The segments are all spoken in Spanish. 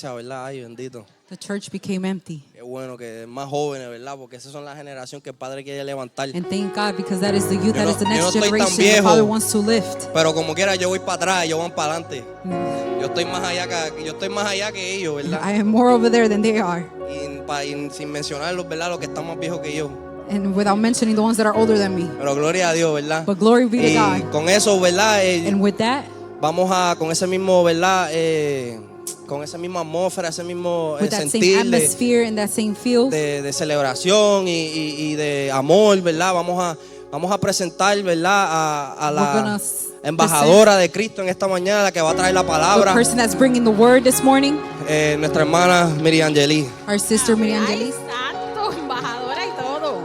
¿verdad? Ay, bendito. The church became empty. Qué bueno que más jóvenes, ¿verdad? Porque esas son la generación que el Padre quiere levantar. And thank God, because that is the youth, Yo that no- is the yo no next estoy tan generation the viejo. Father wants to lift. Pero como quiera, yo voy para atrás, ellos van para adelante. Yo estoy más allá que ellos, ¿verdad? I am more over there than they are. Y sin mencionarlos, ¿verdad? Los que están más viejos que yo. And without mentioning the ones that are older than me. Pero gloria a Dios, ¿verdad? But glory be to Y God. con eso, ¿verdad? And with that, Vamos a, con ese mismo, ¿verdad? Con esa misma atmósfera, ese mismo with that same sentir atmosphere and that same feel, de celebración y de amor, ¿verdad? Vamos a presentar, ¿verdad? A we're la gonna embajadora de Cristo en esta mañana, la que va a traer la the palabra, person that's bringing the word this morning, nuestra hermana Miriam Angeli. our sister Miriam Ay, Angeli. santo, embajadora y todo.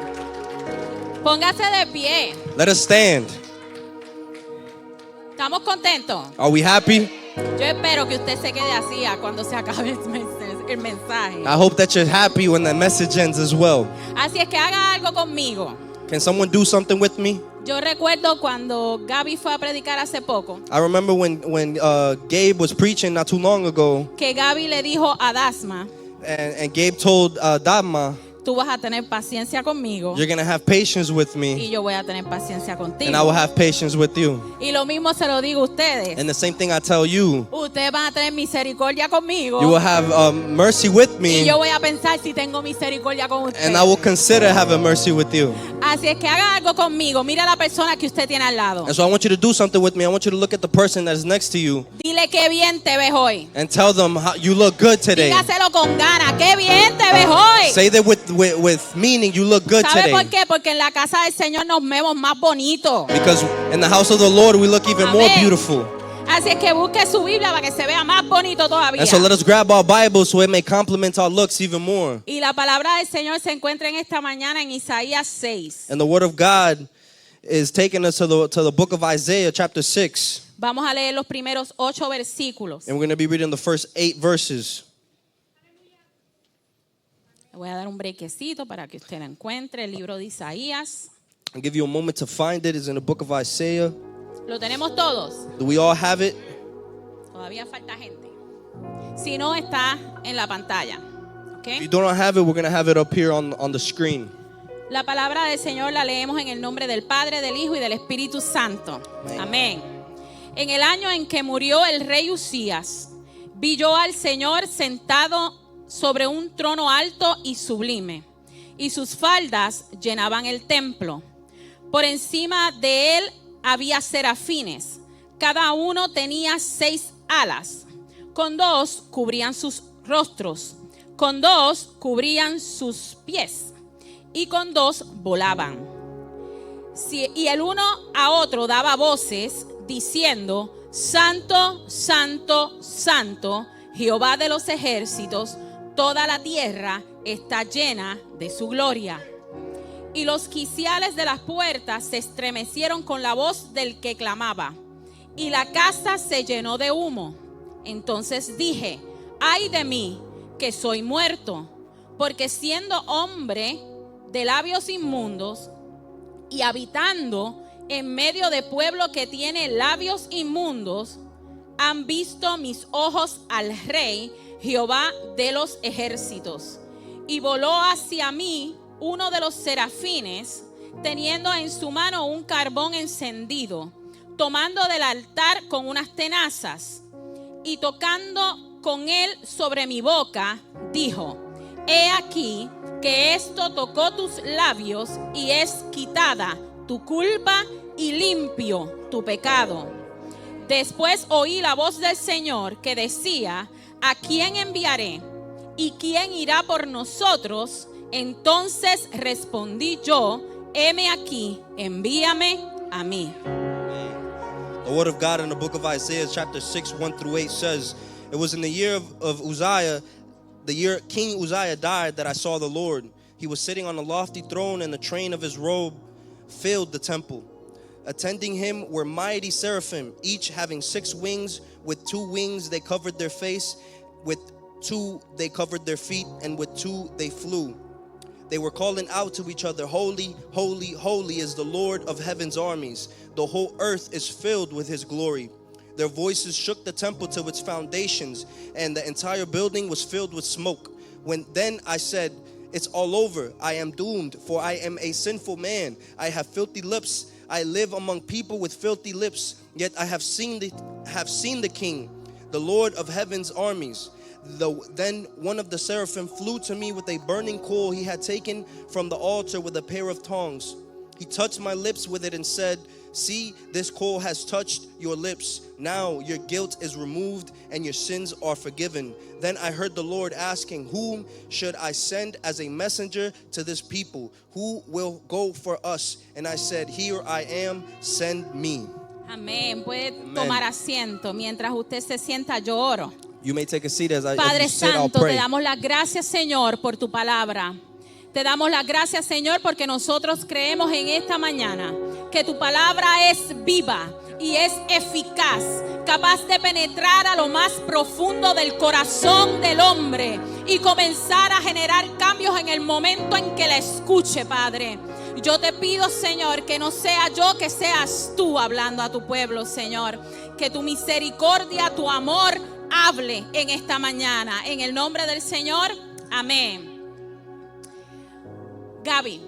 Póngase de pie. Let us stand. ¿Estamos contentos? Are we happy? Yo espero que usted se quede así a cuando se acabe el mensaje. I hope that you're happy when the message ends as well. Así es que haga algo conmigo. Can someone do something with me? Yo recuerdo cuando Gaby fue a predicar hace poco, I remember when Gabe was preaching not too long ago, que Gaby le dijo a Dasma, and Gabe told Dagma, tú vas a tener paciencia conmigo you're going to have patience with y me, yo voy a tener paciencia and I will contigo. have patience with you. Y lo mismo se lo digo a ustedes. And the same thing I tell you. Ustedes van a tener misericordia conmigo You will have mercy with y me, yo voy a pensar si tengo misericordia con ustedes. and I will consider having mercy with you. Así es que haga algo conmigo. Mira a la persona que usted tiene al lado. And so I want you to do something with me. I want you to look at the person that's next to you Dile qué bien te ves hoy. and tell them how you look good today. Dígaselo con ganas. Qué bien te ves hoy. Say that with meaning, you look good ¿Sabe por today. qué? Porque en la casa del Señor nos vemos más bonitos. Because in the house of the Lord, we look even more Amén. beautiful. Así es que busque su Biblia para que se vea más bonito todavía. And so let us grab our Bibles so it may complement our looks even more. Y la palabra del Señor se encuentra en esta mañana en Isaías 6. And the Word of God is taking us to the book of Isaiah, chapter 6. Vamos a leer los primeros 8 versículos. And we're going to be reading the first 8 verses. Le voy a dar un brequecito para que usted lo encuentre. El libro de Isaías. I'll give you a moment to find it. It's in the book of Isaiah. ¿Lo tenemos todos? Do we all have it? Todavía falta gente. Si no, está en la pantalla. If you ¿Ok? don't have it, we're going to have it up here on the screen. La palabra del Señor la leemos en el nombre del Padre, del Hijo y del Espíritu Santo. Amén. En el año en que murió el rey Usías, vi yo al Señor sentado sobre un trono alto y sublime, y sus faldas llenaban el templo. Por encima de él había serafines, cada uno tenía 6 alas, con 2 cubrían sus rostros, con 2 cubrían sus pies, y con 2 volaban. Y el uno a otro daba voces diciendo: Santo, Santo, Santo, Jehová de los ejércitos, toda la tierra está llena de su gloria. Y los quiciales de las puertas se estremecieron con la voz del que clamaba, y la casa se llenó de humo. Entonces dije: ay de mí, que soy muerto, porque siendo hombre de labios inmundos y habitando en medio de pueblo que tiene labios inmundos, han visto mis ojos al Rey, Jehová de los ejércitos. Y voló hacia mí uno de los serafines, teniendo en su mano un carbón encendido, tomando del altar con unas tenazas, y tocando con él sobre mi boca, dijo: he aquí que esto tocó tus labios, y es quitada tu culpa y limpio tu pecado. Después oí la voz del Señor que decía: ¿a quién enviaré? ¿Y quién irá por nosotros? Entonces respondí yo: heme aquí, envíame a mí. The word of God in the book of Isaiah, chapter 6, 1 through 8 says, it was in the year of Uzziah, the year King Uzziah died, that I saw the Lord. He was sitting on a lofty throne, and the train of his robe filled the temple. Attending him were mighty seraphim, each having 6 wings. With 2 wings they covered their face, with 2 they covered their feet, and with 2 they flew. They were calling out to each other, holy, holy, holy is the Lord of heaven's armies. The whole earth is filled with his glory. Their voices shook the temple to its foundations, and the entire building was filled with smoke. Then I said, it's all over. I am doomed, for I am a sinful man. I have filthy lips. I live among people with filthy lips. Yet I have seen the King, the Lord of heaven's armies. Then one of the seraphim flew to me with a burning coal he had taken from the altar with a pair of tongs. He touched my lips with it and said, see, this coal has touched your lips. Now your guilt is removed and your sins are forgiven. Then I heard the Lord asking, whom should I send as a messenger to this people? Who will go for us? And I said, here I am, send me. Amén. Puede Amén. tomar asiento. Mientras usted se sienta, yo oro. You may take a seat as Padre you sit, I'll Santo, pray. te damos las gracias, Señor, por tu palabra. Te damos las gracias, Señor, porque nosotros creemos en esta mañana que tu palabra es viva y es eficaz, capaz de penetrar a lo más profundo del corazón del hombre y comenzar a generar cambios en el momento en que la escuche, Padre. Yo te pido, Señor, que no sea yo, que seas tú hablando a tu pueblo, Señor. Que tu misericordia, tu amor hable en esta mañana. En el nombre del Señor, amén. Gaby,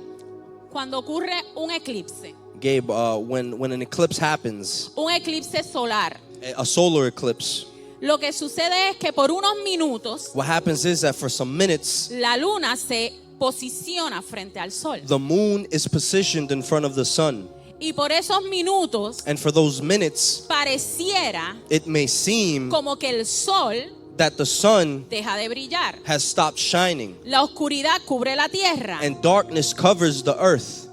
cuando ocurre un eclipse, Gabe, when an eclipse happens, un eclipse solar, a solar eclipse, lo que sucede es que por unos minutos what happens is that for some minutes, la luna se posiciona frente al sol. the moon is positioned in front of the sun. Y por esos minutos And for those minutes, pareciera it may seem como que el sol that the sun deja de brillar. has stopped shining La oscuridad cubre la tierra and darkness covers the earth.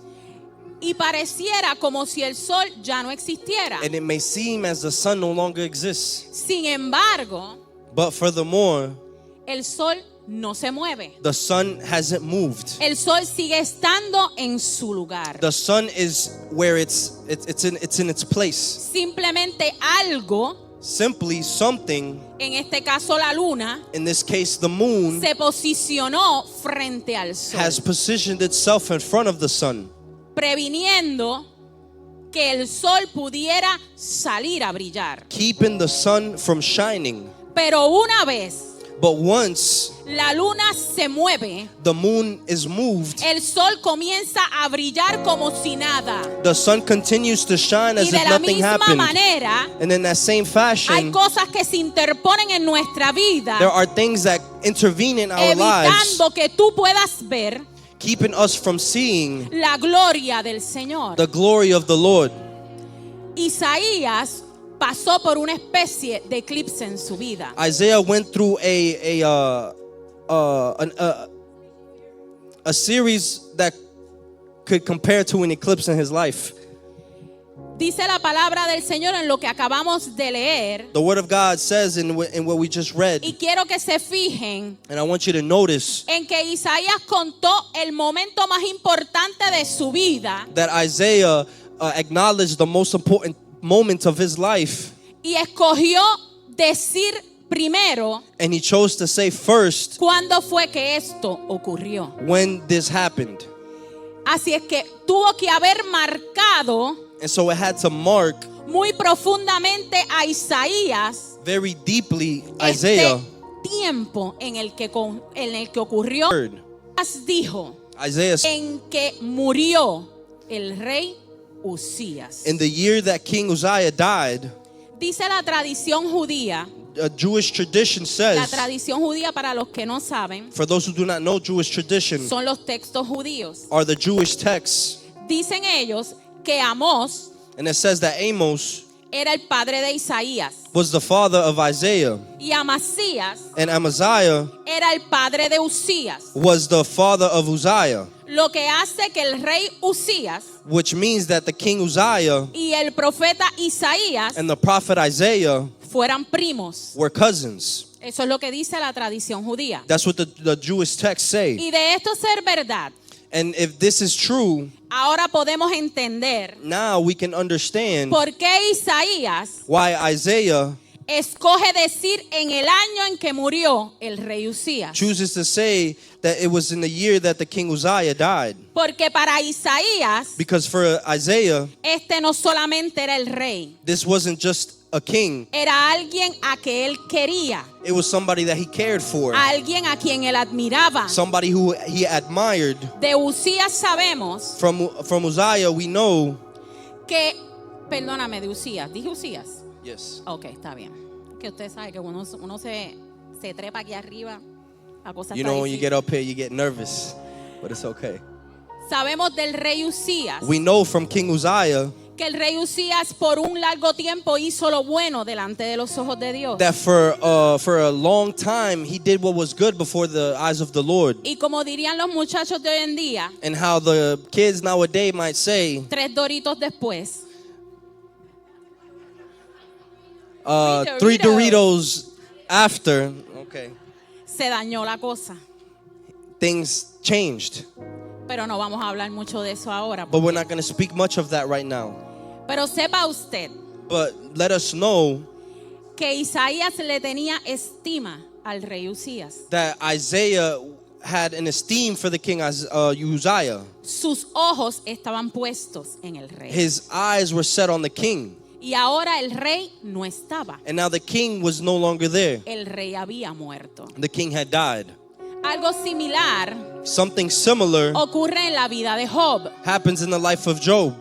y pareciera como si el sol ya no existiera. And it may seem as the sun no longer exists. Sin embargo, But furthermore, el sol no se mueve. the sun hasn't moved. El sol sigue estando en su lugar. The sun is where it's in its place. Simplemente algo, Simply something, en este caso la luna, in this case the moon, se posicionó frente al sol, has positioned itself in front of the sun, previniendo que el sol pudiera salir a brillar. keeping the sun from shining. Pero una vez But once la luna se mueve, the moon is moved, el sol comienza a brillar como si nada. the sun continues to shine Y as de if la nothing misma happened. manera, And in that same hay fashion, cosas que se interponen en nuestra vida, there are things that intervene in our lives, evitando que tú puedas ver keeping us from seeing la gloria del Señor. the glory of the Lord. Isaías pasó por una especie de eclipse en su vida. Isaiah went through a series that could compare to an eclipse in his life. Dice la palabra del Señor en lo que acabamos de leer, The word of God says in what we just read, y quiero que se fijen and I want you to notice en que Isaías contó el momento más importante de su vida that Isaiah acknowledged the most important moment of his life, y escogió decir primero and he chose to say first cuándo fue que esto ocurrió. when this happened. Así es que tuvo que haber marcado And so it had to mark muy profundamente a Isaías very deeply este Isaiah tiempo en el que ocurrió. heard. Dijo Isaiah en que murió el rey Usías. in the year that King Uzziah died. Dice la tradición judía, A Jewish tradition la says, tradición judía para los que no saben, for those who do not know Jewish tradition, son los textos judíos. are the Jewish texts. Dicen ellos que Amós And it says that Amos era el padre de Isaías was the father of Isaiah, y Amasías and Amaziah era el padre de Usías. was the father of Uzziah, Lo que hace que el rey Usías which means that the King Uzziah y el profeta Isaías and the prophet Isaiah fueran primos. were cousins. Eso es lo que dice la tradición judía. That's what the Jewish texts say. Y de esto ser verdad, And if this is true, ahora podemos entender now we can understand por qué Isaías why Isaiah escoge decir en el año en que murió el rey Usías. chooses to say that it was in the year that the King Uzziah died. Porque para Isaías, Because for Isaiah, este no solamente era el rey, this wasn't just a king, era alguien a que él quería, it was somebody that he cared for, alguien a quien él admiraba. somebody who he admired. De Usías sabemos From Uzziah, we know. que, perdóname, de Usías, dije Usías. Yes. Ok, está bien. Que usted sabe que uno se trepa aquí arriba, la cosa You está know, when you difícil. get up here, you get nervous, but it's okay. Sabemos del rey Usías We know from King Uzziah que el rey Usías por un largo tiempo hizo lo bueno delante de los ojos de Dios. that for a long time he did what was good before the eyes of the Lord. Y como dirían los muchachos de hoy en día, And how the kids nowadays might say, 3 doritos después, 3 Doritos after, okay, se dañó la cosa. things changed. Pero no vamos a hablar mucho de eso ahora. But we're not going to speak much of that right now. Pero sepa usted But let us know que Isaías le tenía estima al rey Usías. that Isaiah had an esteem for the king Uzziah. Sus ojos estaban puestos en el rey. His eyes were set on the king. Y ahora el rey no estaba. And now the king was no longer there. El rey había muerto. The king had died. Algo similar Something similar ocurre en la vida de Job. happens in the life of Job.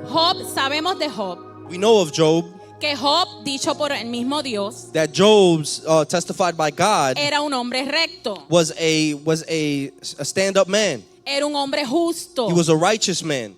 Job, sabemos de Job, We know of Job que Job, dicho por el mismo Dios, that Job's testified by God era un hombre recto, was a stand-up man. era un hombre justo, He was a righteous man.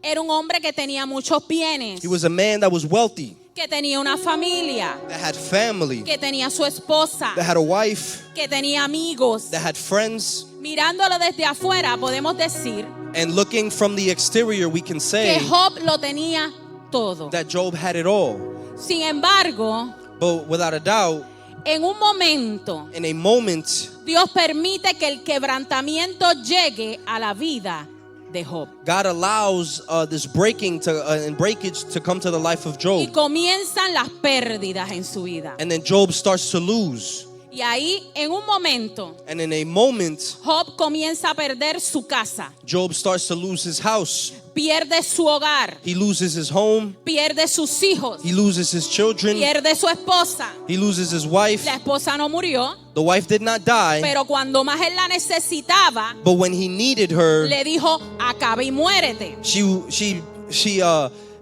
era un hombre que tenía muchos bienes, He was a man that was wealthy, que tenía una familia, that had family, que tenía su esposa, that had a wife, que tenía amigos. that had friends. Mirándolo desde afuera podemos decir And looking from the exterior, we can que say Job lo tenía todo. that Job had it all. Sin embargo, But without a doubt, en un momento, in a moment, Dios permite que el quebrantamiento llegue a la vida de Job. God allows this breaking and breakage to come to the life of Y Job. comienzan las pérdidas en su vida. And then Job starts to lose. Y ahí, en un momento, And in a moment, Job comienza a perder su casa, Job starts to lose his house. pierde su hogar, He loses his home. pierde sus hijos, He loses his children. pierde su esposa. He loses his wife. La esposa no murió, The wife did not die. pero cuando más él la necesitaba, But when he needed her, le dijo, acaba y muérete. she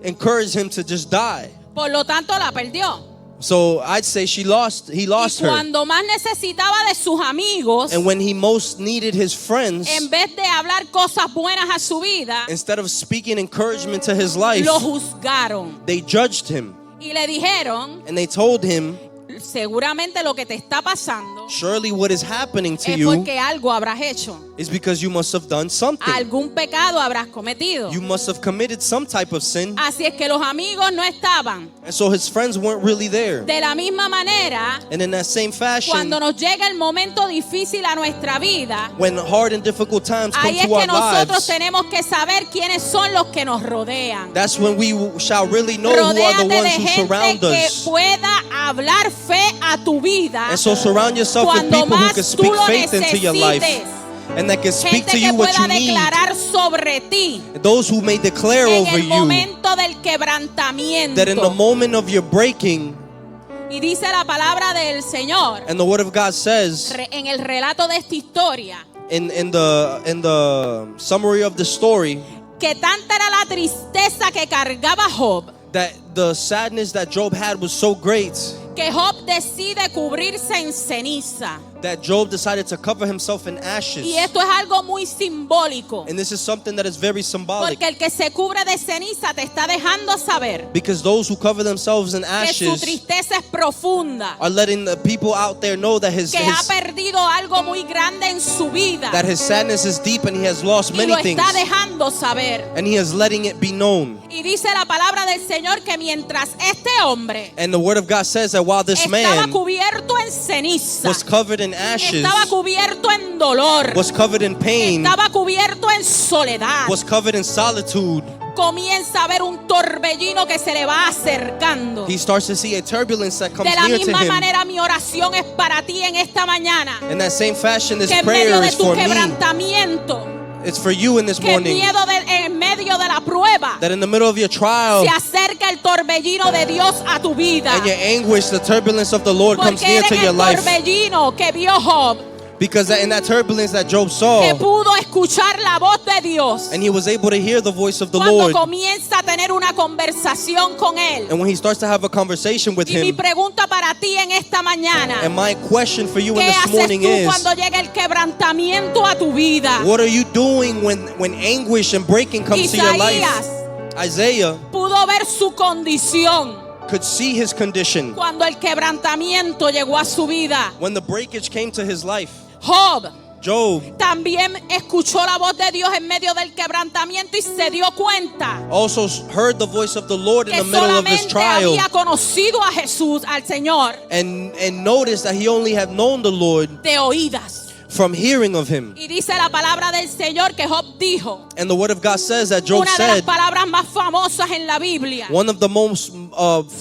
encouraged him to just die. Por lo tanto, la perdió. So I'd say he lost Y her. cuando más necesitaba de sus amigos, And when he most needed his friends, en vez de hablar cosas buenas a su vida, instead of speaking encouragement to his life, lo juzgaron they judged him. y le dijeron, And they told him, seguramente lo que te está pasando surely what is happening to es you porque algo habrás hecho, is because you must have done something. algún pecado habrás cometido. You must have committed some type of sin. Así es que los amigos no estaban. And so his friends weren't really there. De la misma manera, And in that same fashion, cuando nos llega el momento difícil a nuestra vida, when hard and difficult times come ahí es to our que nosotros lives, tenemos que saber quiénes son los que nos rodean. that's when we shall really know who are the Rodéate de ones who gente surround que us. pueda hablar fe a tu vida And so surround yourself with cuando people who más can tú speak lo faith into your life necesites. and that can speak Gente to que you what pueda you need. declarar sobre ti Those who may declare en over el you momento del quebrantamiento. that in the moment of your breaking, Y dice la palabra del Señor and the word of God says en el relato de esta historia in the summary of the story que tanta era la tristeza que cargaba Job, that the sadness that Job had was so great que Job decide cubrirse en ceniza. that Job decided to cover himself in ashes. Y esto es algo muy simbólico, And this is something that is very symbolic, porque el que se cubre de ceniza te está dejando saber because those who cover themselves in que su ashes tristeza es profunda, are letting the people out there know that que ha perdido algo muy grande en su vida that his sadness is deep and he has lost y many lo things, está dejando saber. and he is letting it be known. Y dice la palabra del Señor que mientras este hombre And the word of God says that while this estaba man cubierto en ceniza, was covered in ashes, estaba cubierto en dolor, was covered in pain, estaba cubierto en soledad, was covered in solitude, comienza a ver un torbellino que se le va acercando. he starts to see a turbulence that comes De la near to misma him. manera mi oración es para ti en esta mañana, In that same fashion, this que en prayer medio de is tu for me. quebrantamiento, It's for you in this que en morning. medio de la prueba That in the middle of your trial, se acerca el torbellino de Dios a tu vida. And your anguish, the turbulence of the Lord comes Porque near era to en your el life. torbellino que vio Job, Because in that turbulence that Job que saw, pudo escuchar la voz de Dios. and he was able to hear the voice of the Cuando Lord. comienza a tener una conversación con Él. And when he starts to have a conversation with Y mi him, pregunta para ti en esta mañana, and my question for you in ¿qué this haces morning tú is, cuando llega el quebrantamiento a tu vida? what are you doing when anguish and breaking comes to your life? Isaías Isaiah pudo ver su condición could see his condition cuando el quebrantamiento llegó a su vida. when the breakage came to his life. Job Job también escuchó la voz de Dios en medio del quebrantamiento y se dio cuenta also heard the voice of the Lord in que the middle of his solamente trial, había conocido a Jesús, al Señor, and noticed that he only had known the Lord de oídas. from hearing of him. Y dice la palabra del Señor que Job dijo, And the word of God says that Job una de las said palabras más famosas en la Biblia: one of the most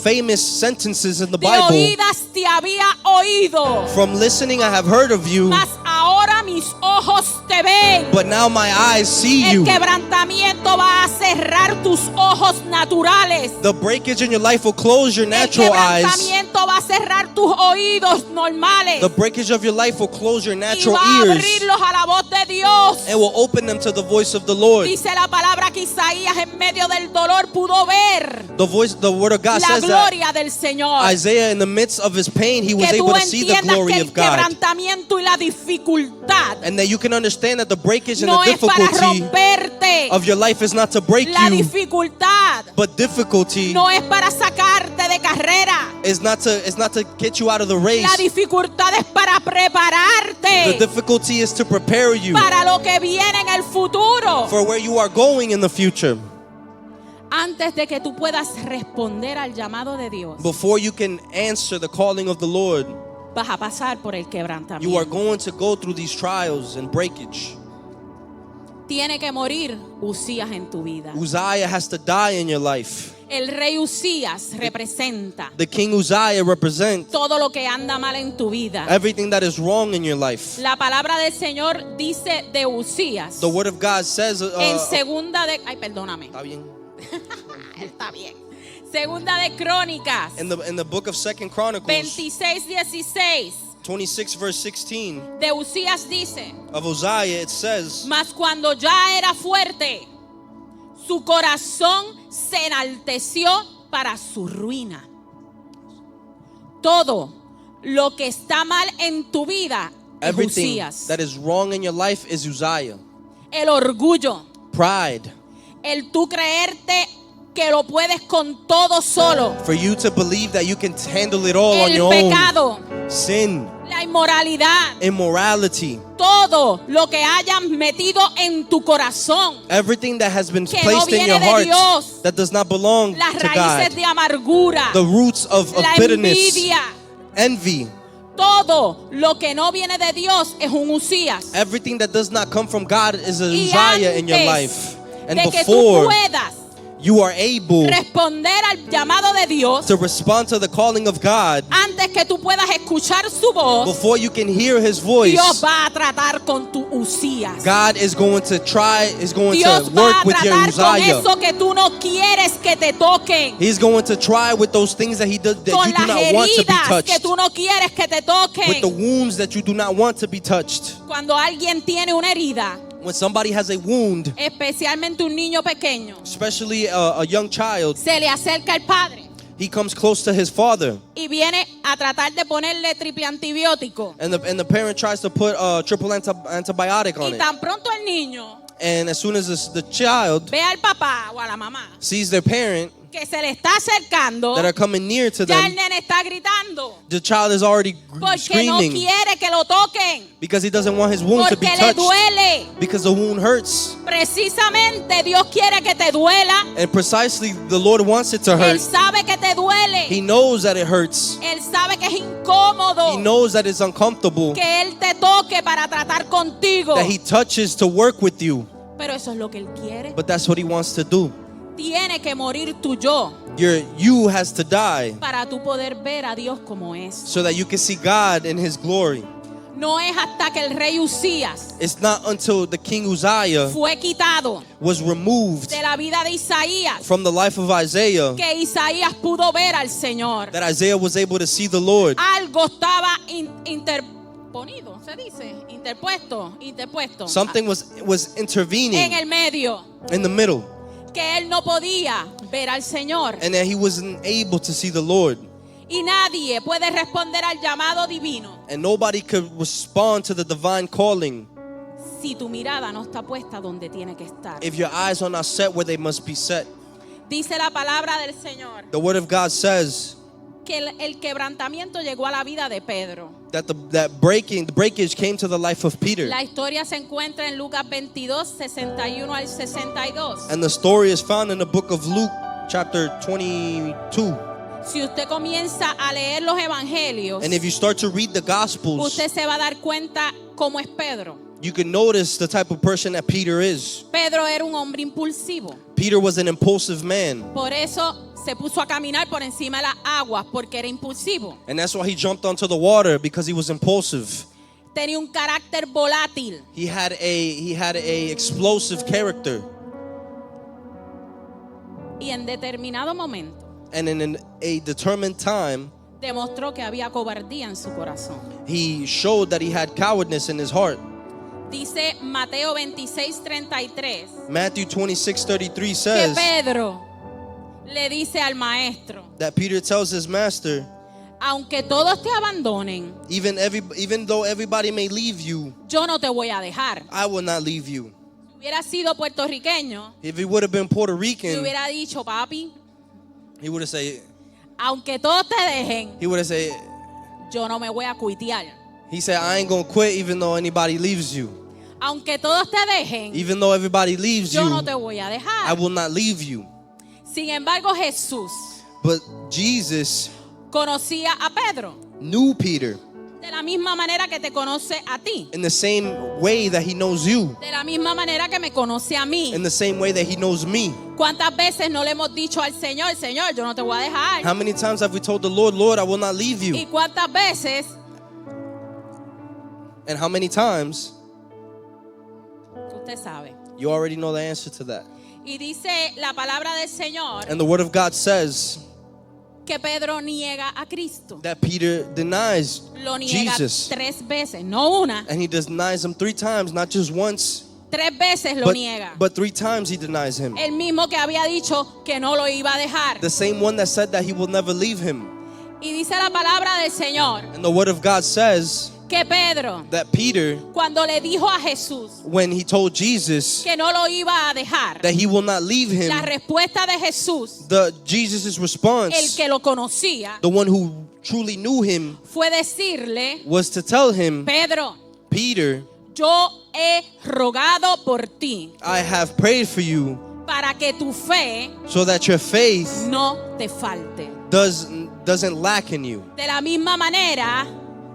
famous sentences in the de Bible. oídas te había oído, From listening I have heard of you, mas ahora mis ojos te ven. but now my eyes see El you. quebrantamiento va a cerrar tus ojos naturales. The breakage in your life will close your El natural eyes. quebrantamiento va a cerrar tus oídos normales The breakage of your life will close your y natural va a ears abrirlos a la voz de Dios. and will open them to the voice of the Lord. Dice la palabra que Isaías en medio del dolor pudo ver The word of God la says that gloria del Señor. Isaiah, in the midst of his pain, he was Que tú able to see the entiendas que glory el of God. quebrantamiento y la dificultad And that you can understand that the breakage and no the es para difficulty romperte. of your life is not to break La you, dificultad but difficulty no es para sacarte de carrera. is not to get you out of the race. La dificultad es para The prepararte difficulty is to prepare you para lo que viene en el futuro. for where you are going in the future. Antes de que tú puedas responder al llamado de Dios, Before you can answer the calling of the Lord, vas a pasar por el you are quebrantamiento. going to go through these trials and breakage. Tiene que morir Usías en tu vida. Uzziah has to die in your life. El rey Usías representa The King Uzziah represents todo lo que anda mal en tu vida. everything that is wrong in your life. La palabra del Señor dice de Usías The word of God says, en segunda de... Ay, perdóname. está bien. Está bien. Segunda de Crónicas In the book of 2 Chronicles 26:16 26 verse 16 de Usías dice: of Uzziah, it says, mas cuando ya era fuerte, su corazón se enalteció para su ruina. Todo lo que está mal en tu vida es everything Usías. that is wrong in your life is Uzziah. El orgullo, Pride. el tú creerte que lo puedes con todo solo, For you to believe that you can handle it all on el your pecado, own. Sin. la inmoralidad, Immorality. todo lo que hayan metido en tu corazón, Everything that has been que placed no in your viene de heart Dios. that does not belong las to raíces God. de amargura, The roots of la bitterness, envidia, envy. todo lo que no viene de Dios es un Usías. Everything that does not come from God is a Y Uzziah in your antes life. And de que tú before puedas you are able responder al llamado de Dios, to respond to the calling of God, antes que tú puedas escuchar su voz, before you can hear his voice, Dios va a tratar con tu Usías. God is going to Dios va work a with your tratar con Uzziah. eso que tú no quieres que te toquen, He's going to try with those things that con you do las not want to be heridas que touched, tú no quieres que te with the toquen. wounds that you do not want to be touched. Cuando alguien tiene una herida, When somebody has a wound, especialmente un niño pequeño, especially a young child, se le acerca al padre he comes close to his father, y viene a tratar de ponerle triple antibiótico. and the parent tries to put a triple antibiotic Y on it. tan pronto el niño And as soon as the child ve al papá o a la mamá sees their parent que se le está acercando, that are coming near to ya el them, nene está gritando the child is already porque no screaming quiere que lo toquen, because he doesn't want his wound to be porque le touched, duele. because the wound hurts. Precisamente Dios quiere que te duela. And precisely the Lord wants it to Él hurt. sabe que te He duele. knows that it hurts. Él sabe que es incómodo He knows that it's uncomfortable, que Él te toque para tratar contigo. that he touches to work with you. Pero eso es lo que Él quiere. But that's what he wants to do. Tiene que morir tu yo You has to die para tú poder ver a Dios como es. so that you can see God in his glory. no es hasta que el rey Usías It's not until the King Uzziah fue quitado was removed de la vida de Isaías from the life of Isaiah que Isaías pudo ver al Señor. that Isaiah was able to see the Lord. Algo estaba interponido, se dice, interpuesto Something was en intervening el medio, in the middle, que él no podía ver al Señor. and that he wasn't able to see the Lord. Y nadie puede responder al llamado divino And nobody could respond to the divine calling si tu mirada no está puesta donde tiene que estar. if your eyes are not set where they must be set. Dice la palabra del Señor The word of God says que el quebrantamiento llegó a la vida de Pedro. that the breakage came to the life of Peter. La historia se encuentra en Lucas 22, 61 al 62. And the story is found in the book of Luke, chapter 22. Si usted comienza a leer los evangelios, And if you start to read the Gospels, usted se va a dar cuenta cómo es Pedro. you can notice the type of person that Peter is. Pedro era un hombre impulsivo. Peter was an impulsive man. Por eso se puso a caminar por encima de las aguas, porque era impulsivo. And that's why he jumped onto the water, because he was impulsive. Tenía un carácter volátil. He had a explosive character. Y en determinado momento And in a determined time, demostró que había cobardía en su corazón. he showed that he had cowardness in his heart. Dice Mateo 26:33 Matthew 26:33 que says Pedro le dice al maestro, that Peter tells his master, aunque todos te abandonen, even though everybody may leave you, yo no te voy a dejar. I will not leave you. Si hubiera sido puertorriqueño, If he would have been Puerto le Rican, hubiera dicho, papi, he would have said, aunque todos te dejen, yo no me voy a cuitear. he said, I ain't gonna quit even though anybody leaves you. Aunque todos te dejen, Even though everybody leaves yo no you, te voy a I dejar. will not leave you. Sin embargo, Jesús But Jesus conocía a Pedro knew Peter de la misma manera que te conoce a ti, in the same way that he knows you, de la misma manera que me conoce a mí. in the same way that he knows me. ¿Cuántas veces no le hemos dicho al Señor, Señor, yo no te voy a dejar? How many times have we told the Lord, Lord, I will not leave ¿Y you? cuántas veces And how many times? usted sabe? You already know the answer to that. Y dice la palabra del Señor And the word of God says que Pedro niega a Cristo. that Peter denies Lo niega Jesus. 3 veces, no una, And he denies him 3 times, not just once, 3 veces lo niega. but 3 times he denies him. El mismo que había dicho que no lo iba a dejar. The same one that said that he will never leave him. Y dice la palabra del Señor And the word of God says que Pedro, that Peter, cuando le dijo a Jesús when he told Jesus que no lo iba a dejar, that he will not leave him, la respuesta de Jesús, Jesus' el response, que lo conocía, the one who truly knew him, fue decirle, was to tell him, Pedro, Peter, yo he rogado por ti I have prayed for you para que tu fe so that your faith no te falte. doesn't lack in you. De la misma manera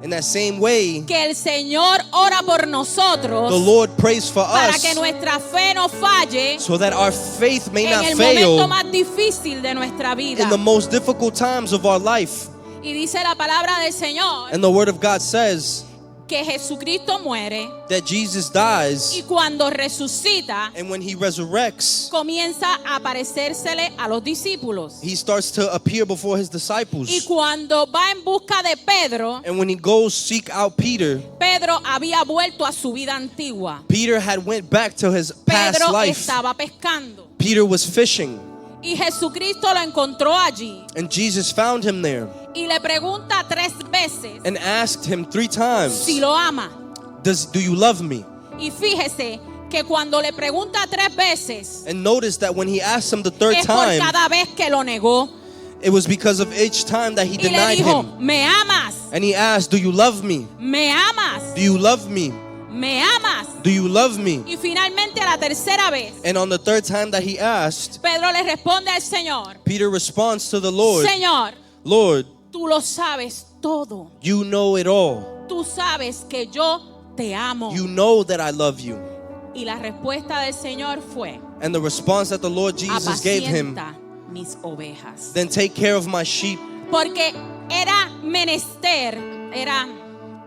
In that same way, que el Señor ora por nosotros the Lord prays for para us que nuestra fe no falle so that our faith may en not el momento fail más difícil de nuestra vida. in the most difficult times of our life. Y dice la palabra del Señor And the word of God says que Jesucristo muere that Jesus y dies, cuando resucita and when he resurrects, comienza a aparecérsele a los discípulos. he starts to appear before his Y disciples. cuando va en busca de Pedro, And when he goes seek out Peter, Pedro había vuelto a su vida antigua. Peter had went back to his past Pedro life. estaba pescando Peter was fishing, y Jesucristo lo encontró allí and Jesus found him there y le pregunta 3 veces and asked him 3 times, si lo ama. do you love me? Y fíjese que cuando le pregunta 3 veces And notice that when he asked him the 3rd es por time, cada vez que lo negó it was because of each time that he y le denied dijo, him. me amas, And he asked, do you love me? me amas, Do you love me? me amas. Do you love me? Y finalmente a la tercera vez, And on the 3rd time that he asked, Pedro le responde al Señor, Peter responds to the Lord, Señor, Lord, tú lo sabes todo. you know it all. Tú sabes que yo te amo. You know that I love you. Y la respuesta del Señor fue, And the response that the Lord Jesus gave him, apacienta mis ovejas. then take care of my sheep. Porque era menester, era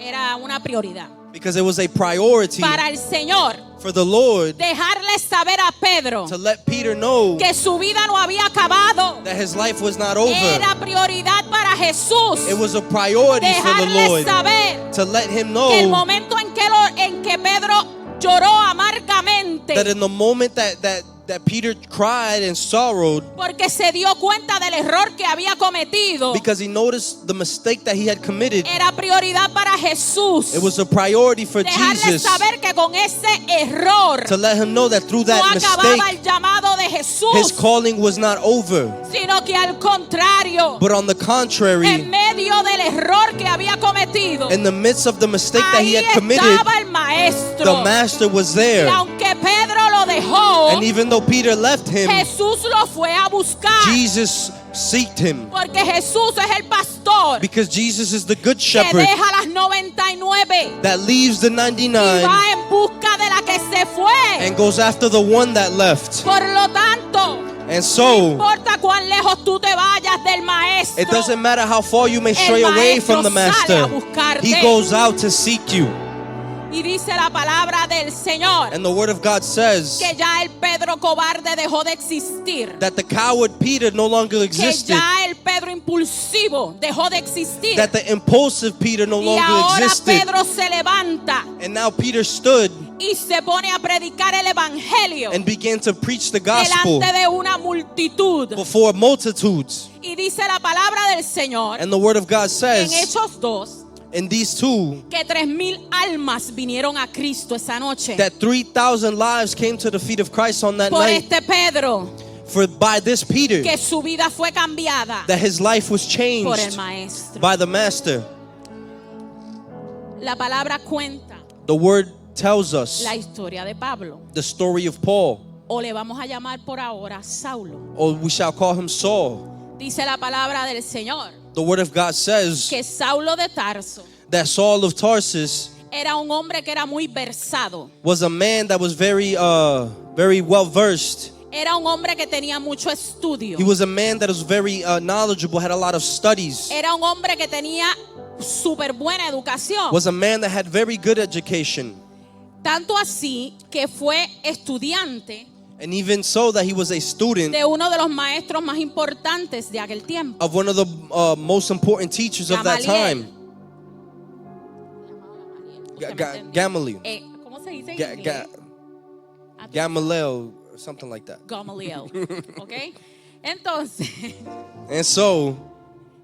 Era una prioridad. Because it was a priority Para el Señor, for the Lord dejarle saber a Pedro to let Peter know que su vida no había acabado. that his life was not over. Era prioridad para Jesús. It was a priority for the Dejarle Lord saber to let him que el know momento en que Pedro lloró amargamente that in the moment that Peter cried and sorrowed porque se dio cuenta del error que había cometido, because he noticed the mistake that he had committed, era prioridad para Jesús. it was a priority for Dejarle Jesus saber que con ese error to let him know that through no that acababa mistake, el llamado de his Jesús, calling was not over. sino que al contrario, But on the contrary, en medio del error que había cometido, in the midst of the mistake that he ahí had committed, estaba el maestro. the master was Y there. aunque Pedro lo dejó, And even though Peter left him, Jesús lo fue a buscar. Jesus seeked him. Porque Jesús es el pastor Because Jesus is the good que shepherd deja las 99 that leaves the y 99 va en busca de la que se fue. and goes after the one that left. Por lo tanto, And no so, importa cuán lejos tú te vayas del maestro, it doesn't matter how far you may stray El away from the maestro sale a master, buscarte. he goes out to seek you. y dice la palabra del Señor And the word of God says que ya el Pedro cobarde dejó de existir. that the coward Peter no longer Que existed, ya el Pedro impulsivo dejó de existir. that the impulsive Peter no Y longer ahora existed. Pedro se levanta And now Peter stood y se pone a predicar el evangelio and began to preach the gospel delante de una multitud. before multitudes. Y dice la palabra del Señor And the word of God en says Hechos 2 in these two que 3,000 almas vinieron a Cristo esa noche that 3,000 lives came to the feet of Christ on that por night. este Pedro, For by this Peter, que su vida fue cambiada that his life was por el changed maestro. by the master. La palabra cuenta The word tells us la historia de Pablo, the story of Paul, o le vamos a llamar por ahora Saulo. or we shall call him Saul. Dice la palabra del Señor The word of God says que Saulo de Tarso that Saul of Tarsus era un hombre que era muy versado. was a man that was very well versed. Era un hombre que tenía mucho estudio. He was a man that was very knowledgeable, had a lot of studies. Era un hombre que tenía súper buena educación. Was a man that had very good education. Tanto así que fue estudiante And even so that he was a student de uno de los maestros más importantes de aquel tiempo. of one of the most important teachers of that Gamaliel. time. Gamaliel. ¿Cómo se dice en Ga- inglés? Ga- Gamaliel, or something like that. Gamaliel. ¿Ok? Entonces, And so,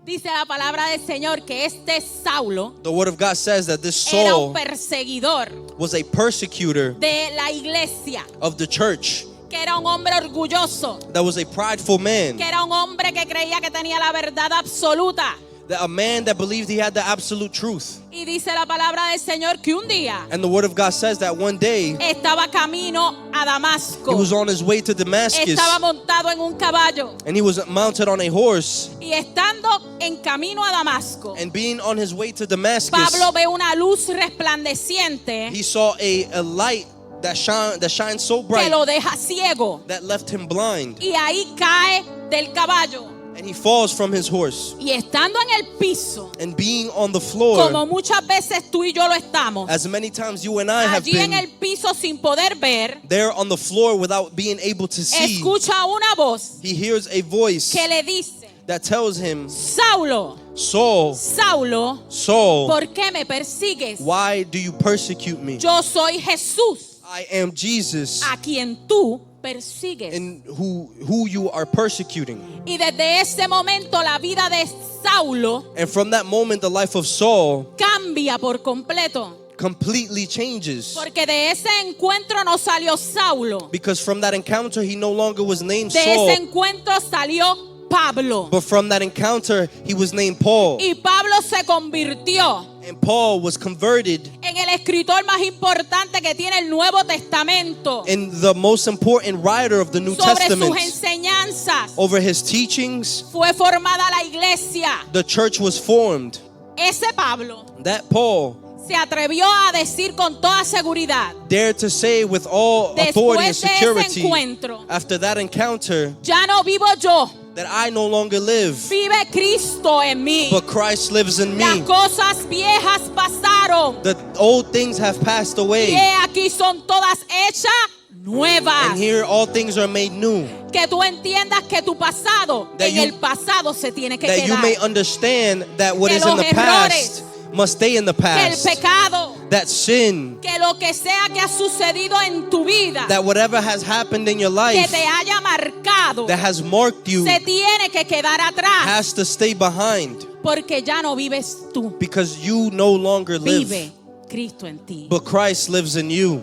dice la palabra del Señor que este Saulo the word of God says that this era un Saul perseguidor was a persecutor de la iglesia, of the church, que era un hombre orgulloso, that was a prideful man, que era un hombre que creía que tenía la verdad absoluta. that a man that believed he had the absolute truth. Y dice la palabra del Señor que un día And the word of God says that one day estaba camino a he Damasco. was on his way to Damascus Estaba montado en un caballo. and he was mounted on a horse, Y estando en camino a Damasco, and being on his way to Damascus, Pablo ve una luz resplandeciente he saw a light that shines so que bright lo deja ciego. that left him blind, Y ahí cae del caballo. and he falls from his horse. Y estando en el piso, And being on the como floor, muchas veces tú y yo lo estamos, as many times you and I have allí en been el piso sin poder ver, there on the floor without being able to see, escucha una voz he hears a voice que le dice: that tells him, Saulo, Saul, Saulo, Saul, ¿por qué me persigues? why do you persecute me? Yo soy Jesús, I am Jesus, a quien tú persigues. and who you are persecuting. Y desde ese momento la vida de Saulo And from that moment, the life of Saul cambia por completo. completely changes. Porque de ese encuentro no salió Saulo. Because from that encounter, he no longer was named De ese Saul, encuentro salió Pablo. but from that encounter, he was named Paul. Y Pablo se convirtió And Paul was converted en el escritor más importante que tiene el Nuevo Testamento. in the most important writer of the New Sobre Testament. sus enseñanzas Over his teachings, fue formada la iglesia. the church was formed. Ese Pablo That Paul se atrevió a decir con toda seguridad: dared to say with all authority and después de ese security, encuentro, after that encounter, ya no vivo yo, that I no longer live, vive Cristo en mí. but Christ lives in Las me. cosas viejas pasaron The old things have passed y away, he aquí son todas hechas nuevas. and here all things are made new. Que tú entiendas que tu pasado That en you- el pasado se tiene que That you quedar. may understand that what Que is in los the past must stay in the Que el past. pecado, That sin, que lo que sea que ha sucedido en tu vida, that whatever has happened in your que life te haya marcado, that has marked you se tiene que quedar atrás. has to stay behind, Porque ya no vives tú, because you no longer vive live, Cristo en ti. but Christ lives in you.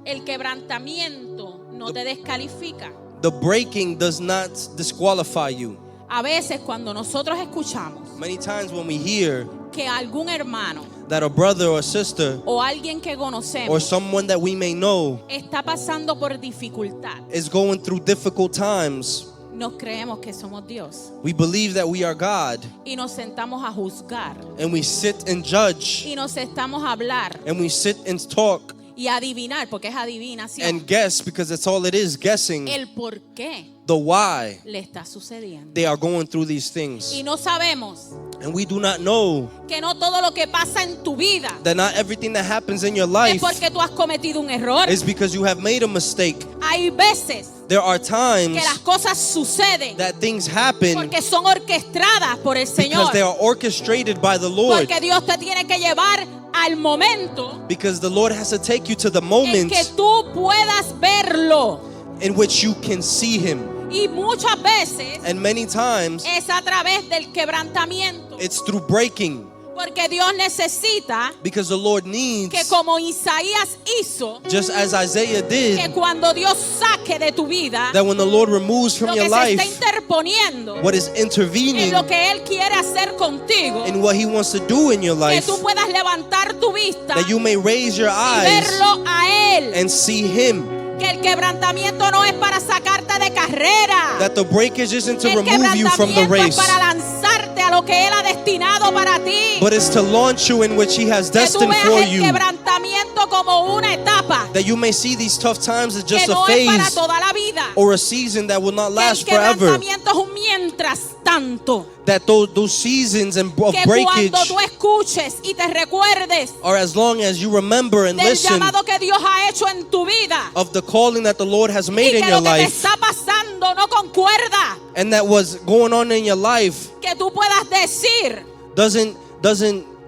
El quebrantamiento no te descalifica. The breaking does not disqualify you. A veces cuando nosotros escuchamos Many times when we hear que algún hermano that a brother or sister o alguien que or conocemos someone that we may know está pasando por dificultad, is going through difficult times, nos creemos que somos Dios we believe that we are God, y nos sentamos a juzgar and we sit and judge, y nos estamos a hablar and we sit and talk y adivinar, porque es adivinación, and guess, because that's all it is, guessing el por qué the why le está sucediendo. they are going through these things. Y no sabemos And we do not know que no todo lo que pasa en tu vida that not everything that happens in your es life porque tú has cometido un error. is because you have made a mistake. Hay veces There are times que las cosas suceden that things happen porque son orquestadas por el Señor. because they are orchestrated by the Lord. Porque Dios te tiene que llevar al momento Because the Lord has to take you to the en moment que tú puedas verlo. in which you can see Him. Y muchas veces And many times es a través del quebrantamiento. it's through breaking. Porque Dios necesita Because the Lord que needs, como Isaías hizo, just as Isaiah que did, cuando Dios saque de tu vida that when the Lord removes from lo your que se está life interponiendo what is intervening en lo que Él quiere hacer contigo, in what He wants to do in your que life, tú puedas levantar tu vista that you may raise your y eyes verlo a Él. and see Him. Que el quebrantamiento no es para sacarte de carrera. That the breakage isn't to El remove you from the quebrantamiento es race, para lanzarte a lo que Él ha destinado para ti. but it's to launch you in which He has Que tú destined veas for el you. quebrantamiento como una etapa That you may see these tough times as que just a no es para phase toda la vida. or a season that will not Que el last forever. quebrantamiento es un mientras tanto. That those seasons of Que breakage cuando tú escuches y te recuerdes are as long as you remember and del listen llamado que Dios ha hecho en tu vida of the calling that the Lord has y made que in lo your que te life, está pasando no concuerda, and that was going on in your life que tú puedas decir doesn't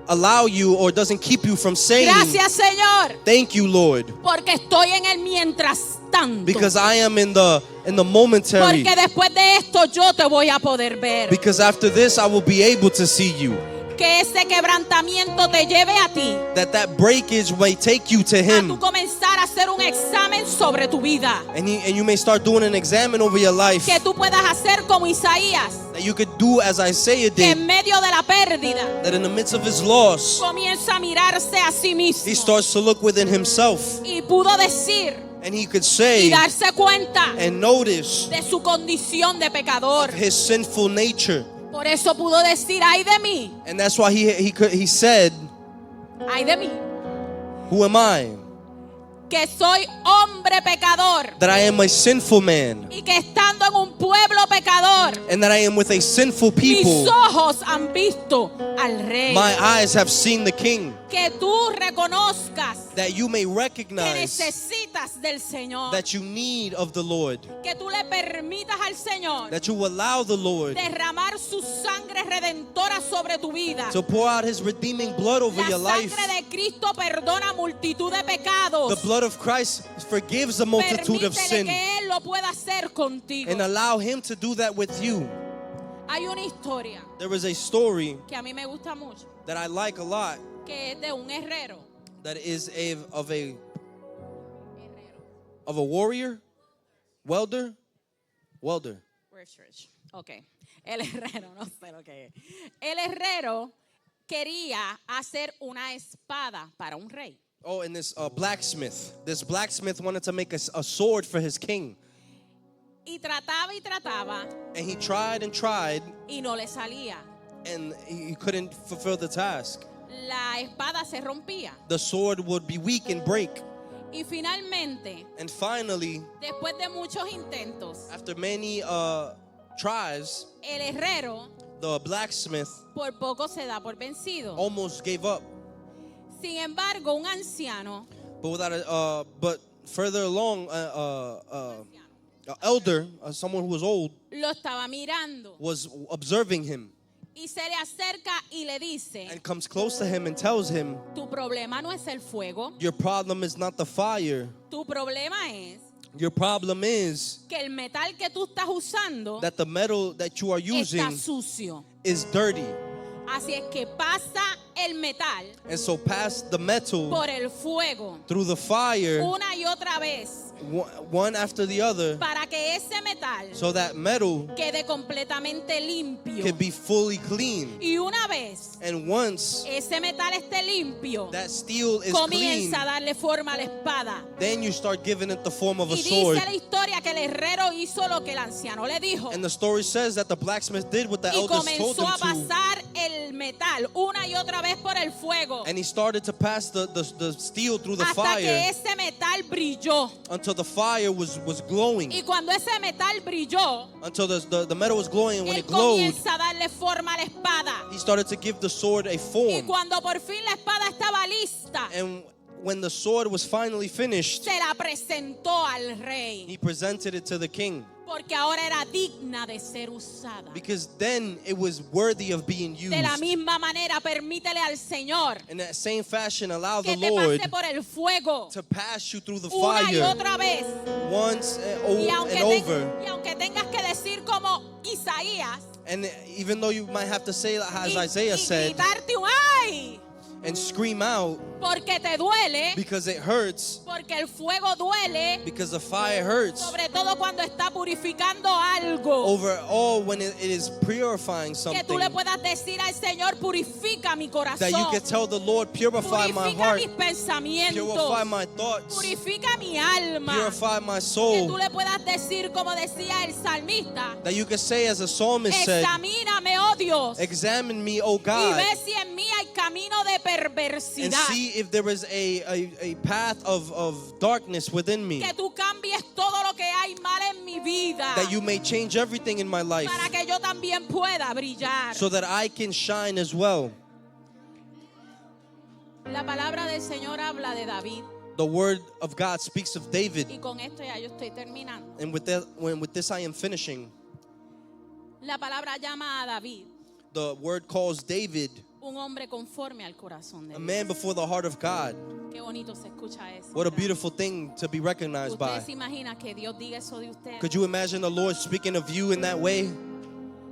allow you or doesn't keep you from saying, gracias Señor, thank you, Lord, porque estoy en el mientras tanto. because I am in the momentary, Porque después de esto yo te voy a poder ver. because after this I will be able to see you. Que ese quebrantamiento te lleve a ti That breakage may take you to a Him, tú comenzar a hacer un examen sobre tu vida. and you may start doing an examine over your life, Que tú puedas hacer como Isaías, that you could do as Isaiah que did, en medio de la pérdida that in the midst of his loss, comienza a mirarse a sí mismo he starts to look within himself, y pudo decir and he could y say darse cuenta and notice de su condición de pecador. his sinful nature. Por eso pudo decir, ay de mí, And that's why he said, ay de mí, who am I? que soy hombre pecador That I am a sinful man, y que estando en un pueblo pecador, and that I am with a sinful mis people. ojos han visto al Rey. My eyes have seen the King. Que tú reconozcas That you may que recognize necesitas del Señor. that you need of the Lord. Que tú le permitas al Señor That you allow the Lord derramar su sangre redentora sobre tu vida. to pour out His redeeming blood over La your life. sangre de Cristo perdona multitud de pecados. The blood of Christ forgives a multitude of Permítele sin. que Él lo pueda hacer contigo. And allow Him to do that with you. Hay una historia There is a story que a mí me gusta mucho, that I like a lot que es de un herrero. that is of a warrior, welder. Ok. El herrero, no sé lo que es. El herrero quería hacer una espada para un rey. Oh, and this blacksmith. This blacksmith wanted to make a sword for his king. Y trataba And he tried and tried, y no le salía. and he couldn't fulfill the task. La espada se rompía. The sword would be weak and break. Y finalmente, And finally, después de muchos intentos, after many tries, el herrero the blacksmith por poco se da por vencido. almost gave up. Sin embargo, un anciano, But further along, an elder, someone who was old, lo estaba mirando was observing him y se le acerca y le dice, and comes close to him and tells him, tu problema no es el fuego, your problem is not the fire. tu problema es Your problem is que el metal que tú estás usando that the metal that you are está using sucio. is dirty. Así es que pasa el metal And so pass the metal por el fuego through the fire, una y otra vez one after the other, para que ese metal so that metal quede completamente limpio. can be fully clean. Y una vez And once ese metal esté limpio, that steel is clean, comienza a darle forma a la espada. then you start giving it the form of a Y sword. dice la historia que el herrero hizo lo que el anciano le dijo. And the story says that the blacksmith did what the Y elders told comenzó a him to. pasar el metal una y otra vez por el fuego. And he started to pass the steel through the Hasta que fire ese metal brilló. until the fire was glowing. Y cuando ese metal brilló, Until the metal was glowing. And when él it glowed, comienza a darle forma a la espada. he started to give the sword a Y form. cuando por fin la espada estaba lista, And when the sword was finally finished, se la presentó al rey. he presented it to the king. Porque ahora era digna de ser usada. Because then it was worthy of being used. De la misma manera, permítele al Señor In that same fashion, allow the que te Lord pase por el fuego to pass you through the una y fire otra vez. once Y and over. y aunque tengas que decir como Isaías And even though you might have to say as y Isaiah said gritarte un ay, and scream out porque te duele, because it hurts, porque el fuego duele, because the fire hurts, sobre todo cuando está purificando algo. overall when it is purifying Que tú le something, puedas decir al Señor, purifica mi corazón, that you can tell the Lord, purify my purifica heart, mis pensamientos, purify my thoughts, purifica mi alma. purify my Que tú soul. le puedas decir, como decía el salmista, That you can say as a psalmist said, examíname, oh Dios, examine me, O y God, ve si en mí hay camino de and perversidad. see if there is a path of darkness within me, Que tú cambies todo lo que hay mal en mi vida, that you may change everything in my life para que yo también pueda brillar. so that I can shine as well. La palabra del Señor habla de David, The word of God speaks of David, y con esto ya yo estoy terminando. and with this I am finishing. La palabra llama a David The word calls David un hombre conforme al corazón de a Dios. man before the heart of God. Qué bonito se escucha eso. What a ¿verdad? beautiful thing to be recognized by. Usted se imagina que Dios diga eso de usted. Could you imagine the Lord speaking of you in that way?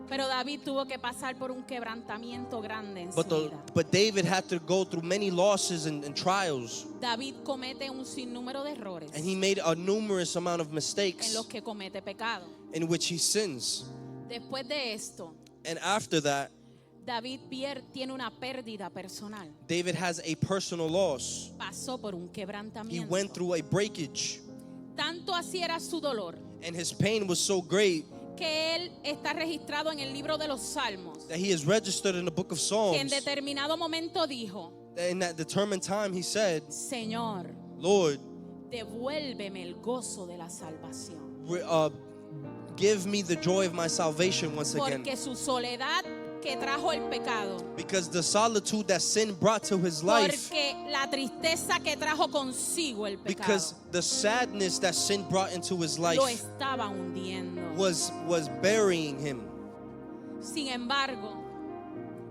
Pero David tuvo que pasar por un quebrantamiento grande en su But vida. but David had to go through many losses and trials, David comete un sinnúmero de errores and he made a numerous amount of en mistakes los que comete pecado. in which he sins. Después de esto, And after that, David tiene una pérdida personal. David has a personal loss. Pasó por un He quebrantamiento. went through a breakage, Tanto así era su dolor and his pain was so great que él está registrado en el libro de los Salmos, that he is registered in the book of que en Psalms. determinado momento dijo, In that determined time, he said, Señor, Lord, devuélveme el gozo de la salvación. give me the joy of my salvation once again. Porque su soledad que trajo el pecado, Because the solitude that sin brought to his life, porque la tristeza que trajo consigo el pecado, because the sadness that sin brought into his life lo estaba hundiendo. was burying him. Sin embargo,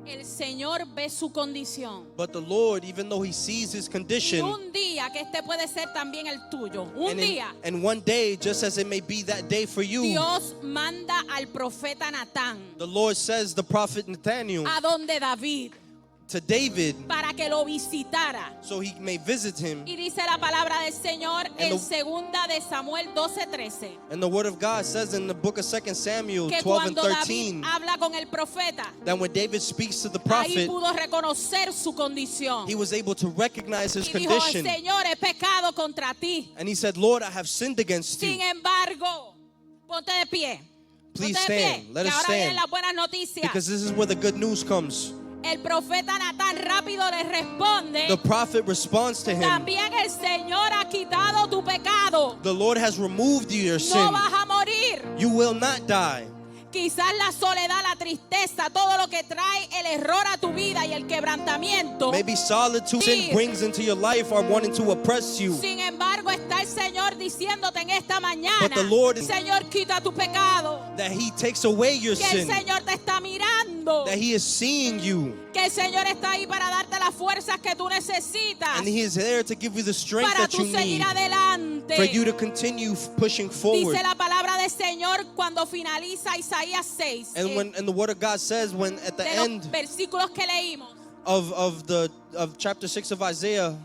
el Señor ve su condición. But the Lord, even though he sees his Y condition, un día, que este puede ser también el tuyo, un día, and one day, just as it may be that day for you, Dios manda al profeta Natán the Lord says the prophet Nathaniel a donde David to David para que lo visitara. so he may visit him. Y dice la palabra del Señor en the- segunda de Samuel 12:13 And the word of God says in the book of 2 Samuel que 12 and cuando 13 David habla con el profeta, that when David speaks to the ahí prophet, pudo reconocer su condición. he was able to recognize his Y dijo, condition. Señor, he pecado contra ti. And he said, Lord, I have sinned against Sin you. embargo, ponte de pie. Please Ponte de pie, stand. Let que us ahora vienen stand. las buenas noticias. Because this is where the good news comes. El profeta Natán rápido le responde, The prophet responds to him, también el Señor ha quitado tu pecado. the Lord has removed you your No sin. vas a morir. You will not die. Quizás la soledad, la tristeza, todo lo que trae el error a tu vida y el quebrantamiento. Maybe solitude sin brings into your life are wanting to oppress you. Sin embargo, está el Señor diciéndote en esta mañana, But the Lord is- Señor, quita tu pecado. That He takes away your Que el sin. Señor te está mirando. That He is seeing you. Que el Señor está ahí para darte las fuerzas que tú necesitas. And He is there to give you the strength Para that tú you seguir need. adelante. For you to continue pushing forward. Dice la palabra del Señor cuando finaliza Isaías 6. And the Word of God says when at the de los end versículos que leímos. of chapter 6 of Isaiah,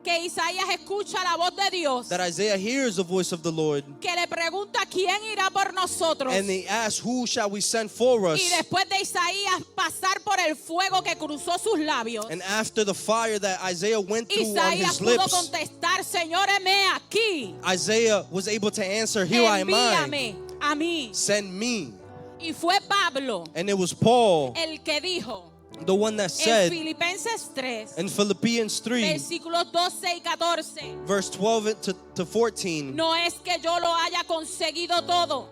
Que Isaías escucha la voz de Dios. that Isaiah hears the voice of the Lord. Que le pregunta quién irá por nosotros. And he asks, who shall we send for us? Y después de Isaías pasar por el fuego que cruzó sus labios. And after the fire that Isaiah went through on Isaías his pudo lips, contestar, Señor, heme aquí. Isaiah was able to answer, here I am I, Envíame a mí. send me. Y fue Pablo And it was Paul, el que dijo the one that en said Filipenses 3, in Philippians 3, versículos 12 y 14. verse 12 to 14, No es que yo lo haya conseguido todo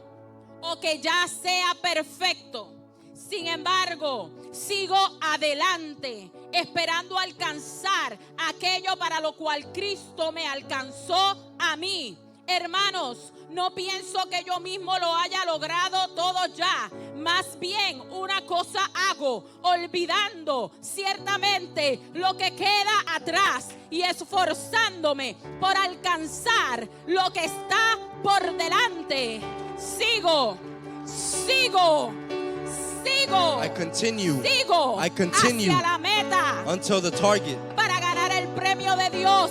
o que ya sea perfecto. Sin embargo, sigo adelante, esperando alcanzar aquello para lo cual Cristo me alcanzó a mí. Hermanos, no pienso que yo mismo lo haya logrado todo ya. Más bien, una cosa hago, olvidando ciertamente lo que queda atrás y esforzándome por alcanzar lo que está por delante. Sigo. I continue Sigo I continue hacia la meta until the target, para ganar el premio de Dios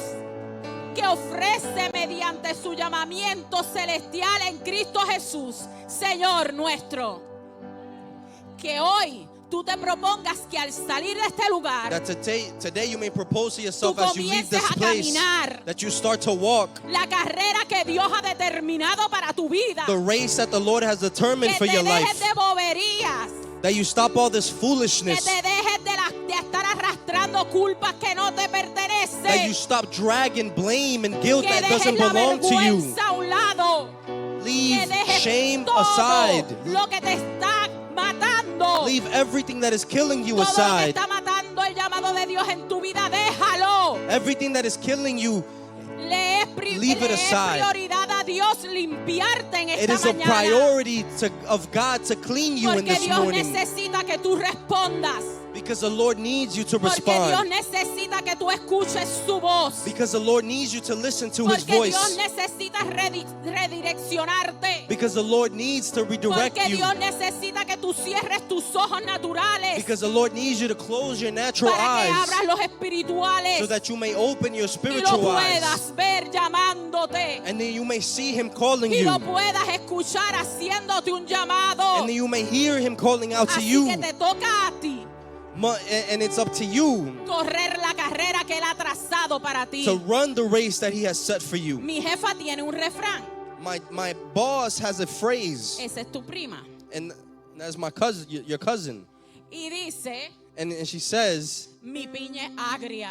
que ofrece mediante su llamamiento celestial en Cristo Jesús, Señor nuestro. Que hoy tú te propongas que al salir de este lugar, that today you may propose to yourself tú as you leave this comiences a place, caminar that you start to walk la carrera que Dios ha determinado para tu vida. the race that the Lord has determined Que for te your dejes life, de boberías. that you stop all this Que foolishness, te dejes de estar arrastrando culpas que no te pertenecen. that you stop dragging blame and guilt Que that dejes doesn't la belong to you. vergüenza a un lado. Que Leave dejes shame todo aside. lo que te está matando. Leave everything that is killing you Todo lo que aside. está matando el llamado de Dios en tu vida, déjalo. Everything that is killing you, Le es Leave it aside. prioridad a Dios limpiarte en it esta is a mañana. priority of God to clean you in Porque this Dios morning. necesita que tú respondas. Because the Lord needs you to Porque Dios respond. necesita que tú escuches su voz. Because the Lord needs you to listen to His Porque Dios voice. necesita redireccionarte. Because the Lord needs to redirect Porque you. Dios necesita que tú cierres tus ojos naturales Because the Lord needs you to close your natural para que eyes abras los espirituales so that you may open your y lo spiritual eyes. puedas ver llamándote And then you may see Him calling y you. lo puedas escuchar haciéndote un llamado. And then you may hear Him calling out to Así you. que te toca a ti And it's up to you correr la carrera que Él ha trazado para ti. to run the race that He has set for you. Mi jefa tiene un refrán. My boss has a phrase, Esa es tu prima. and that's my cousin, your cousin. Y dice, And she says, mi piña es agria,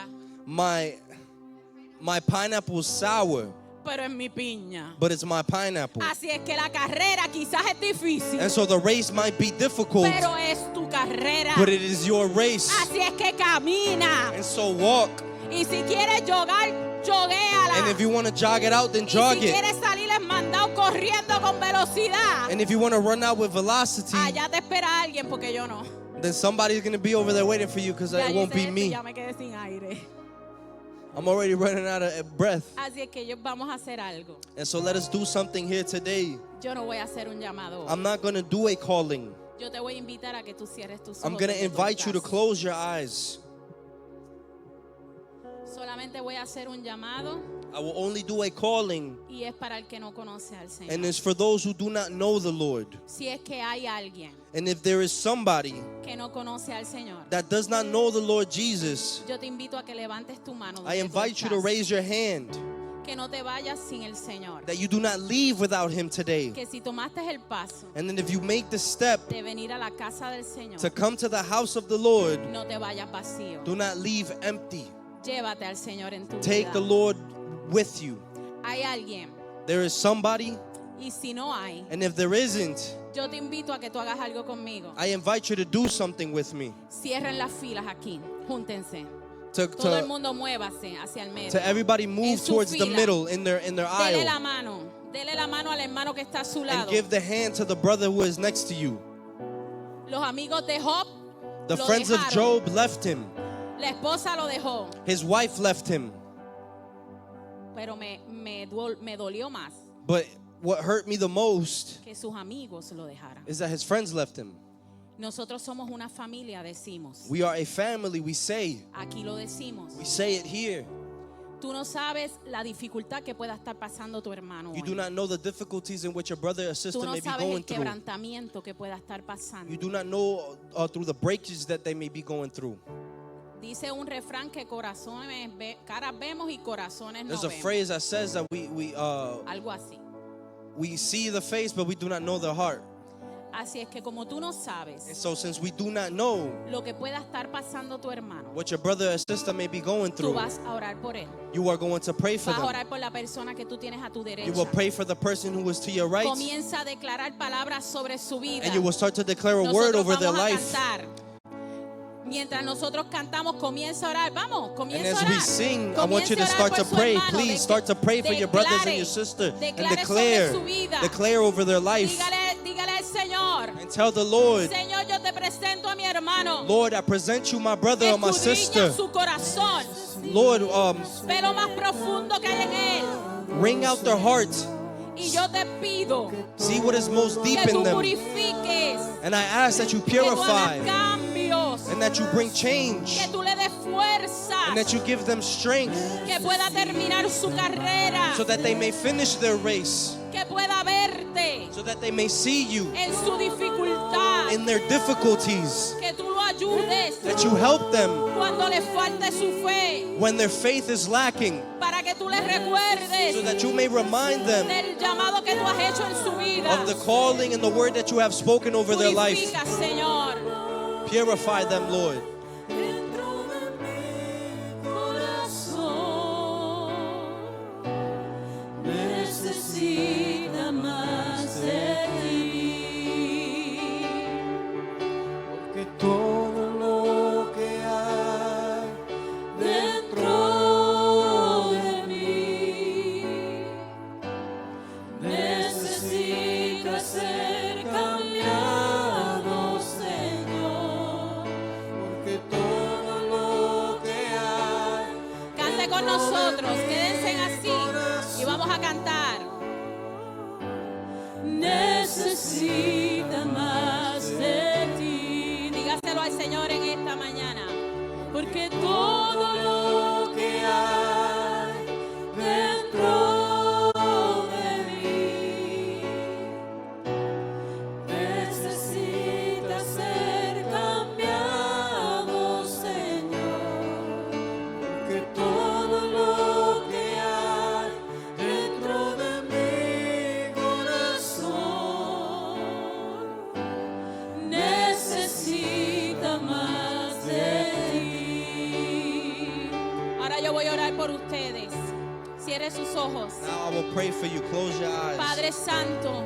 my pineapple is sour, pero es mi piña. but it's my pineapple. Así es que la carrera quizás es difícil, And so the race might be difficult, pero es tu carrera. but it is your race. Así es que camina. And so walk. Y si quieres jogar, joguéala. And if you want to jog it out, then Y jog si it. quieres salir mandado corriendo con velocidad, And if you want to run out with velocity, allá te espera alguien porque yo no. then somebody's going to be over there waiting for you because Ya it yo won't hice be esto y me. ya me quedé sin aire. I'm already running out of breath. Así es que vamos a hacer algo. And so let us do something here today. Yo no voy a hacer un llamado. I'm not going to do a calling. Yo te voy a invitar a que tú cierres tus ojos. I'm going to donde tú invite you to estás. close your eyes. Solamente voy a hacer un llamado I will only do a calling, y es para el que no conoce al Señor. and it's for those who do not know the Lord. Si es que hay alguien And if there is somebody que no conoce al Señor, that does not know the Lord Jesus, yo te invito a que levantes tu mano. I donde tú invite you to estás. raise your hand, Que no te vayas sin el Señor. that you do not leave without Him today. Que si tomaste el paso And then if you make the step de venir a la casa del Señor, to come to the house of the Lord, no te vayas vacío. do not leave empty. Llévate al Señor en tu Take vida. the Lord with you. Hay alguien There is somebody, Y si no hay, And if there isn't, yo te invito a que tú hagas algo conmigo. I invite you to do something with me. Cierren las filas aquí, júntense. To, Todo el to, mundo muévase hacia el medio. to everybody En move su towards the fila. middle in their Dele la aisle. mano. Dele la mano al hermano que está a su And lado. give the hand to the brother who is next to you. Los amigos de Job The lo friends of dejaron. Job left him. La esposa lo dejó. His wife left him. Pero me dolió más But what hurt me the most que sus amigos lo dejaran. is that his friends left him. Nosotros somos una familia, decimos. We are a family, we say. Aquí lo decimos. We say it here. Tú no sabes la dificultad que pueda estar pasando tu hermano You hoy. do not know the difficulties in which your brother or Tú sister no may be sabes going el through. quebrantamiento que pueda estar pasando. You do not know through the breakages that they may be going through. Dice un refrán que corazones caras vemos y corazones no There's a vemos. phrase that says that Algo así. we see the face, but we do not know the heart. Así es que como tú no And sabes so since we do not know lo que pueda estar pasando tu hermano, what your brother or sister may be going tú through, vas a orar por él. you are going to pray for Vas a them. orar por la persona que tú tienes a tu You will derecha. pray for the person who is to your right, Comienza a declarar palabras sobre su vida. and you will start to declare a word Nosotros over their vamos a life. cantar. Mientras nosotros cantamos, comienza a orar. Vamos, And comienza a as orar. we sing, I want you to Comience a start orar to por su pray. hermano. Please start to pray for your brothers and your sister and Declare sobre su vida. declare over their life Dígale al Señor. and tell the Lord, Señor, yo te presento a mi hermano. Lord, I present you my brother or my Escudriña sister. su corazón. Lord, Ve lo más profundo que hay en él. wring out their heart. Y yo te pido See what is most deep que tú in them. purifiques. And I ask that you Que tú hagas purify cambios. and that you bring change Que tú le des fuerza. and that you give them strength Que pueda terminar su carrera. so that they may finish their race, Que pueda verte so that they may see you en su dificultad. in their difficulties, Que tú lo ayudes that you help them cuando le falte su fe. when their faith is lacking, Para que tú les recuerdes so that you may remind them del llamado que tú has hecho en su vida. of the calling and the word that you have spoken over their life. Purifica, Señor. Purify them, Lord. Dentro de mi corazón necesita más de ti. Que todo lo que hay Dentro de mí necesita ser cambiado, Señor. porque todo lo que hay Cante con nosotros, quédense así y vamos a cantar. Necesita más de ti. Dígaselo al Señor en esta mañana. Porque todo lo que hay dentro de mí necesita ser cambiado, Señor. que todo lo que hay dentro de mi corazón Necesita más de ti. Ahora yo voy a orar por ustedes. Cierre sus ojos. Now I will pray for you. Close your eyes. Padre Santo,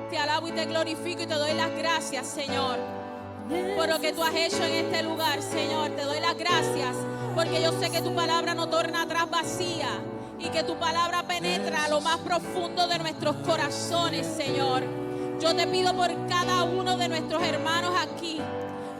te alabo y te glorifico y te doy las gracias, Señor, por lo que tú has hecho en este lugar, Señor. Te doy las gracias porque yo sé que tu palabra no torna atrás vacía y que tu palabra penetra a lo más profundo de nuestros corazones, Señor. Yo te pido por cada uno de nuestros hermanos aquí.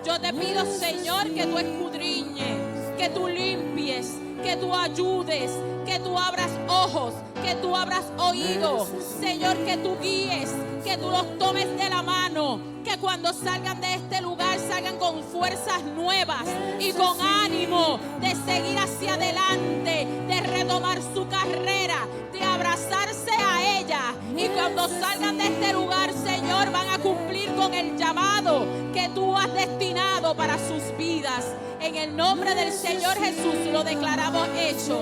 Yo te pido, Señor, que tú escudriñes, que tú limpies, que tú ayudes, que tú abras ojos, que tú abras oídos, Señor, que tú guíes, que tú los tomes de la mano, que cuando salgan de este lugar salgan con fuerzas nuevas y con ánimo de seguir hacia adelante, de retomar su carrera, de abrazarse a ella, y cuando salgan de este lugar, Señor, van a cumplir con el llamado que tú has destinado para sus vidas. En el nombre del Señor Jesús lo declaramos hecho.